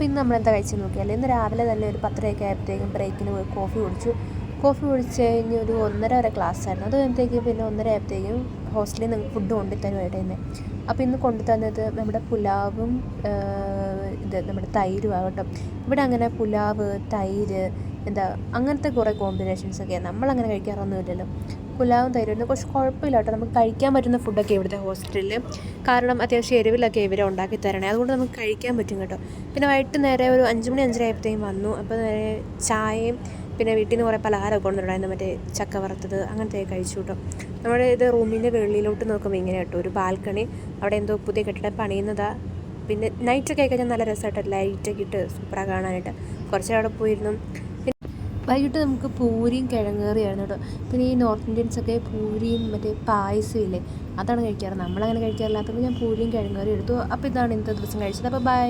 അപ്പോൾ ഇന്ന് നമ്മളെന്താ കഴിച്ച് നോക്കിയാൽ ഇന്ന് രാവിലെ തന്നെ ഒരു 10:30 ആയപ്പോഴത്തേക്കും ബ്രേക്കിന് പോയി കോഫി കുടിച്ച് കഴിഞ്ഞ് ഒരു 1:30 വരെ ക്ലാസ് ആയിരുന്നു. അത് കഴിഞ്ഞത്തേക്കും പിന്നെ 1:30 ആയപ്പോഴത്തേക്കും ഹോസ്റ്റലിൽ നിന്ന് ഫുഡ് കൊണ്ടുതരുമായിട്ട് തന്നെ. അപ്പോൾ ഇന്ന് കൊണ്ടുതന്നത് നമ്മുടെ പുലാവും നമ്മുടെ തൈരുമാണ് കേട്ടോ. ഇവിടെ അങ്ങനെ പുലാവ്, തൈര്, അങ്ങനത്തെ കുറേ കോമ്പിനേഷൻസൊക്കെയാണ്. നമ്മളങ്ങനെ കഴിക്കാറൊന്നുമില്ലല്ലോ. പുലാവും തൈരും കുറച്ച് കുഴപ്പമില്ല കേട്ടോ. നമുക്ക് കഴിക്കാൻ പറ്റുന്ന ഫുഡൊക്കെ ഇവിടുത്തെ ഹോസ്റ്റലിൽ, കാരണം അത്യാവശ്യം എരിവിലൊക്കെ ഇവർ ഉണ്ടാക്കി തരണേ, അതുകൊണ്ട് നമുക്ക് കഴിക്കാൻ പറ്റും കേട്ടോ. പിന്നെ വൈകിട്ട് നേരെ ഒരു 5 മണി 5:30 ആയപ്പോഴത്തേക്കും വന്നു. അപ്പോൾ നേരെ ചായയും പിന്നെ വീട്ടിൽ നിന്ന് കുറേ പലഹാരമൊക്കെ കൊണ്ടുവരുമായിരുന്നു, മറ്റേ ചക്ക വറുത്തത് അങ്ങനത്തെയൊക്കെ കഴിച്ചു കേട്ടോ. നമ്മുടെ ഇത് റൂമിൻ്റെ വെളിയിലോട്ട് നോക്കുമ്പോൾ ഇങ്ങനെ കേട്ടോ ഒരു ബാൽക്കണി, അവിടെ എന്തോ പുതിയ കെട്ടിടം പണിയുന്നതാണ്. പിന്നെ നൈറ്റൊക്കെ ആയിക്കഴിഞ്ഞാൽ നല്ല രസമായിട്ട് ലൈറ്റൊക്കെ ഇട്ട് സൂപ്പറാണ് കാണാനായിട്ട്. കുറച്ച് അവിടെ പോയിരുന്നു. വൈകിട്ട് നമുക്ക് പൂരിയും കിഴങ്ങേറിയായിരുന്നു കേട്ടോ. പിന്നെ ഈ നോർത്ത് ഇന്ത്യൻസൊക്കെ പൂരിയും മറ്റേ പായസം ഇല്ലേ, അതാണ് കഴിക്കാറ്. നമ്മളങ്ങനെ കഴിക്കാറില്ലാത്തപ്പോൾ ഞാൻ പൂരിയും കിഴങ്ങേറിയും എടുത്തു. അപ്പോൾ ഇതാണ് ഇന്നത്തെ ദിവസം കഴിച്ചത്. അപ്പോൾ ബൈ.